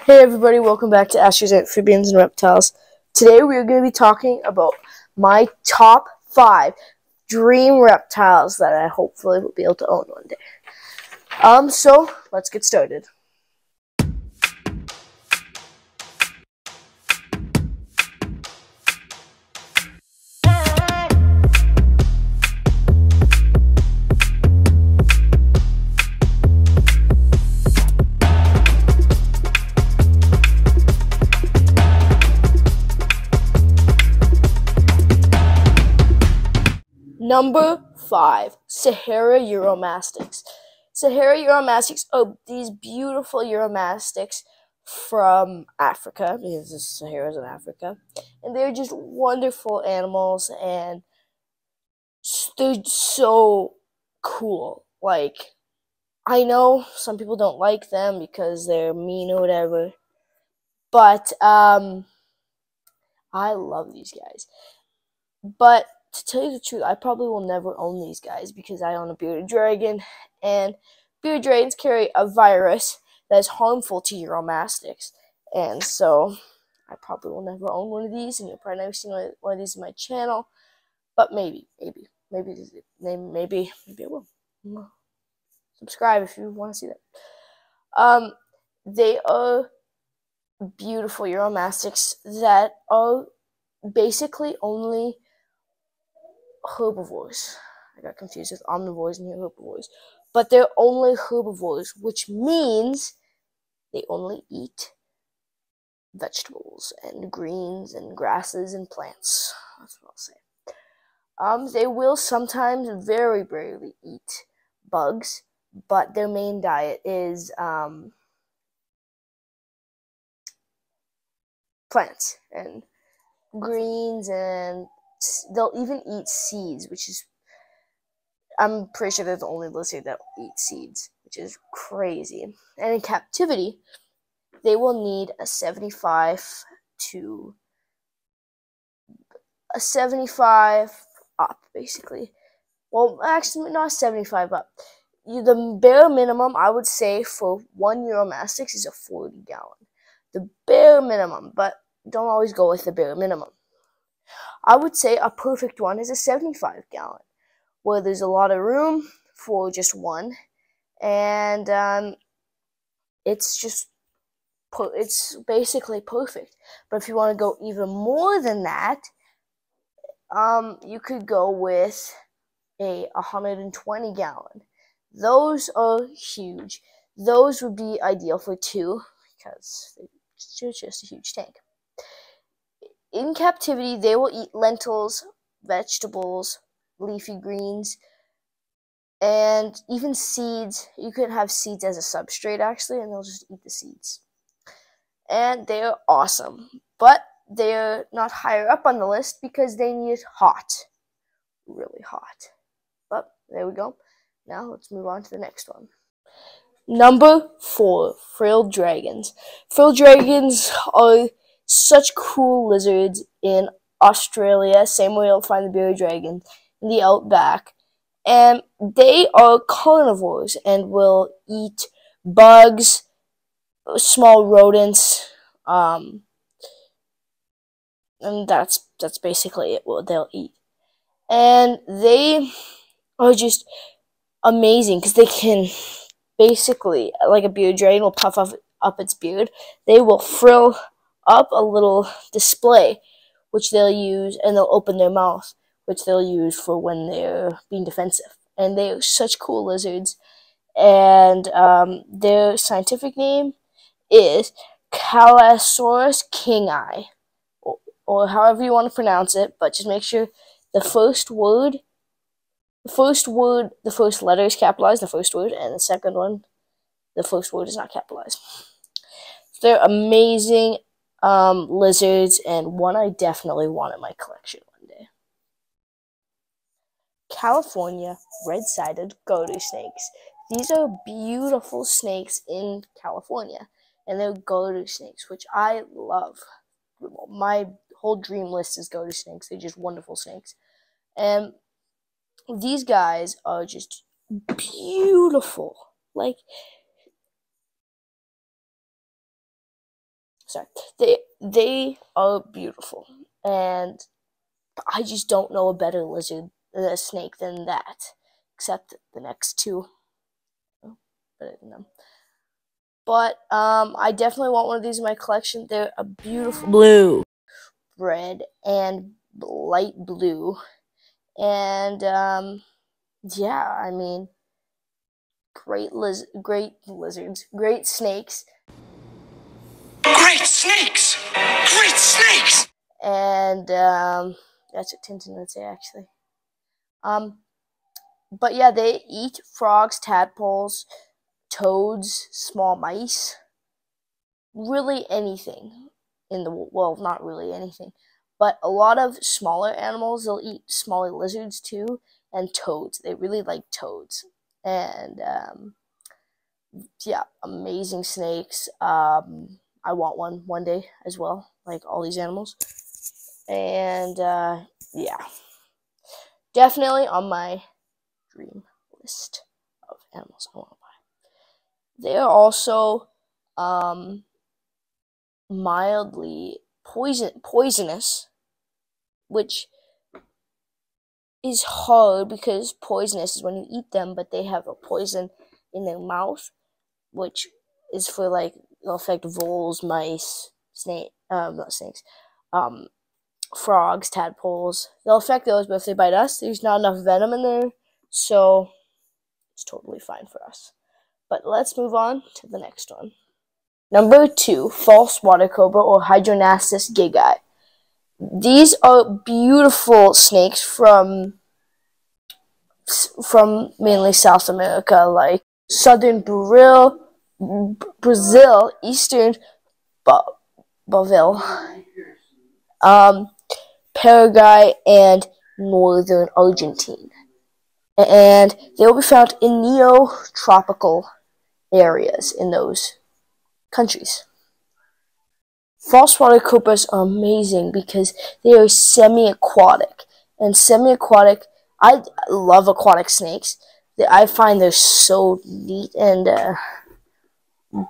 Hey everybody, welcome back to Ashersamphibians and Reptiles. Today we are going to be talking about my top 5 dream reptiles that I hopefully will be able to own one day. So let's get started. Number 5, Sahara Uromastyx. Sahara Uromastyx are these beautiful Uromastyx from Africa, because the Sahara is in Africa, and they're just wonderful animals, and they're so cool. Like, I know some people don't like them because they're mean or whatever, but I love these guys. But to tell you the truth, I probably will never own these guys because I own a bearded dragon, and bearded dragons carry a virus that is harmful to Uromastyx, and so I probably will never own one of these, and you'll probably never see one of these in my channel, but maybe I will. Subscribe if you want to see that. They are beautiful Uromastyx that are basically only herbivores. I got confused with omnivores and herbivores. But they're only herbivores, which means they only eat vegetables and greens and grasses and plants. That's what I'll say. They will sometimes very rarely eat bugs, but their main diet is plants and greens, and they'll even eat seeds, which is, I'm pretty sure they're the only lizard that eat seeds, which is crazy. And in captivity, they will need a 75 up, basically. Well, actually, not 75 up. The bare minimum, I would say, for one Uromastyx is a 40 gallon. The bare minimum, but don't always go with the bare minimum. I would say a perfect one is a 75 gallon, where there's a lot of room for just one, and it's basically perfect. But if you want to go even more than that, you could go with a 120 gallon. Those are huge. Those would be ideal for 2 because it's just a huge tank. In captivity, they will eat lentils, vegetables, leafy greens, and even seeds. You could have seeds as a substrate, actually, and they'll just eat the seeds. And they're awesome. But they're not higher up on the list because they need it hot. Really hot. But there we go. Now let's move on to the next one. Number 4, frilled dragons. Frilled dragons are such cool lizards in Australia, same way you'll find the bearded dragon in the outback. And they are carnivores and will eat bugs, small rodents, and that's basically it, what they'll eat. And they are just amazing because they can basically, like a bearded dragon will puff up its beard, they will frill up a little display, which they'll use, and they'll open their mouth, which they'll use for when they're being defensive. And they are such cool lizards. And their scientific name is Callosaurus kingi, or however you want to pronounce it, but just make sure the first letter is capitalized, the first word, and the second one, the first word is not capitalized. They're amazing lizards, and one I definitely want in my collection one day. California red-sided garter snakes. These are beautiful snakes in California, and they're garter snakes, which I love. My whole dream list is garter snakes. They're just wonderful snakes. And these guys are just beautiful. Like, sorry, they are beautiful, and I just don't know a better snake than that, except the next two. Better than them. But I definitely want one of these in my collection. They're a beautiful blue, red, and light blue, and yeah, I mean, great lizards, great snakes. Great snakes! Great snakes! And that's what Tintin would say, actually. But yeah, they eat frogs, tadpoles, toads, small mice, really anything in the, well, not really anything, but a lot of smaller animals. They'll eat smaller lizards too, and toads. They really like toads. And yeah, amazing snakes. I want one day as well, like all these animals. And yeah, definitely on my dream list of animals I want to buy. They are also mildly poisonous, which is hard because poisonous is when you eat them, but they have a poison in their mouth, which is for like, it'll affect voles, mice, not snakes, frogs, tadpoles. They'll affect those, but if they bite us, there's not enough venom in there, so it's totally fine for us. But let's move on to the next one. Number 2, false water cobra or Hydronassus gigai. These are beautiful snakes from mainly South America, like southern Brazil, eastern Brazil, Paraguay, and northern Argentina. And they will be found in neotropical areas in those countries. False water cobras are amazing because they are semi-aquatic. And semi-aquatic, I love aquatic snakes. I find they're so neat and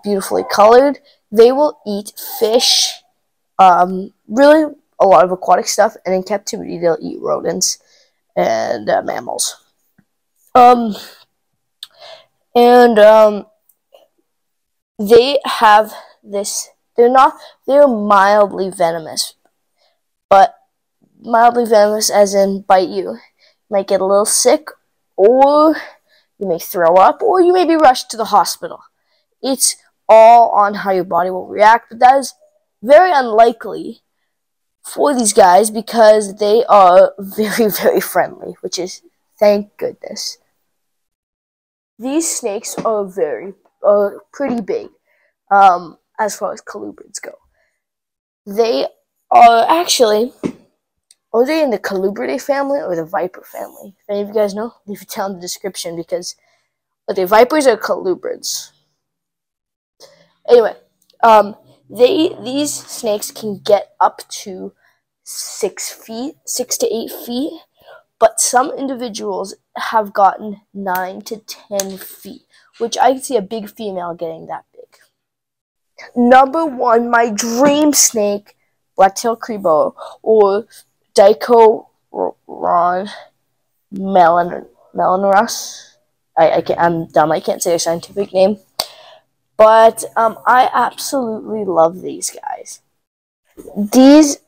beautifully colored. They will eat fish, really a lot of aquatic stuff, and in captivity they'll eat rodents and mammals. They have this. They're mildly venomous, but mildly venomous as in bite you. You might get a little sick, or you may throw up, or you may be rushed to the hospital. It's all on how your body will react, but that is very unlikely for these guys because they are very, very friendly, which is, thank goodness. These snakes are pretty big, as far as colubrids go. They are actually, are they in the Colubridae family or the Viper family? If any of you guys know, leave it down in the description, because are they vipers or colubrids? Anyway, these snakes can get up to 6 to 8 feet, but some individuals have gotten 9 to 10 feet, which I can see a big female getting that big. Number 1, my dream snake, black-tailed crebo, or Dicoron melanurus. I'm dumb, I can't say a scientific name. But I absolutely love these guys. These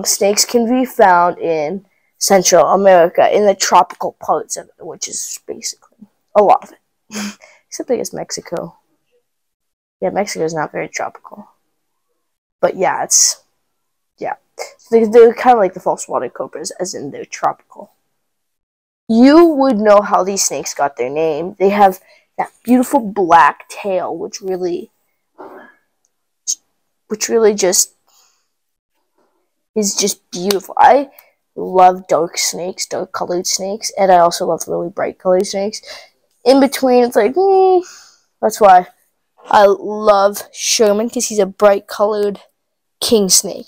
snakes can be found in Central America, in the tropical parts of it, which is basically a lot of it. Except I guess Mexico. Yeah, Mexico is not very tropical. But yeah, they're kind of like the false water cobras, as in they're tropical. You would know how these snakes got their name. They have that beautiful black tail, which really just is just beautiful. I love dark snakes, dark colored snakes, and I also love really bright colored snakes. In between, it's like, that's why I love Sherman, because he's a bright colored king snake.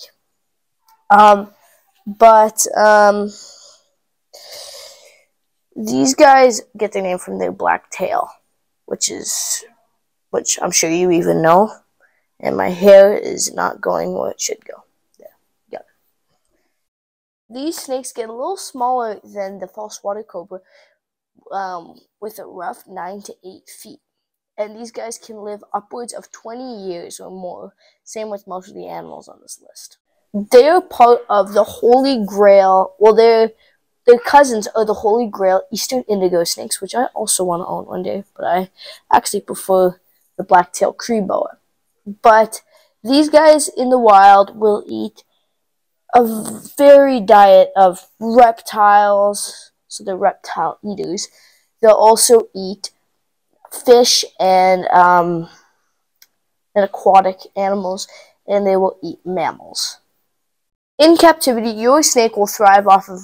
These guys get their name from their black tail, which I'm sure you even know. And my hair is not going where it should go. There, got it. These snakes get a little smaller than the false water cobra, with a rough 9 to 8 feet. And these guys can live upwards of 20 years or more. Same with most of the animals on this list. They're part of the Holy Grail. Well, their cousins are the Holy Grail Eastern indigo snakes, which I also want to own one day, but I actually prefer the black-tailed Cree boa. But these guys in the wild will eat a varied diet of reptiles, so they're reptile eaters. They'll also eat fish and aquatic animals, and they will eat mammals. In captivity, your snake will thrive off of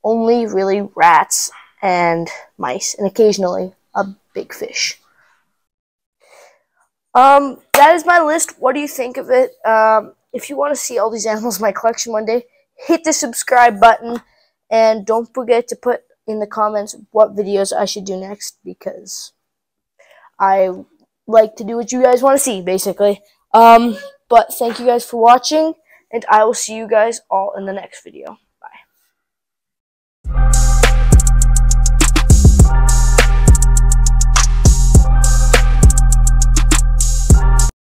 only really rats and mice, and occasionally a big fish. That is my list. What do you think of it? If you want to see all these animals in my collection one day, hit the subscribe button, and don't forget to put in the comments what videos I should do next, because I like to do what you guys want to see, basically. But thank you guys for watching, and I will see you guys all in the next video.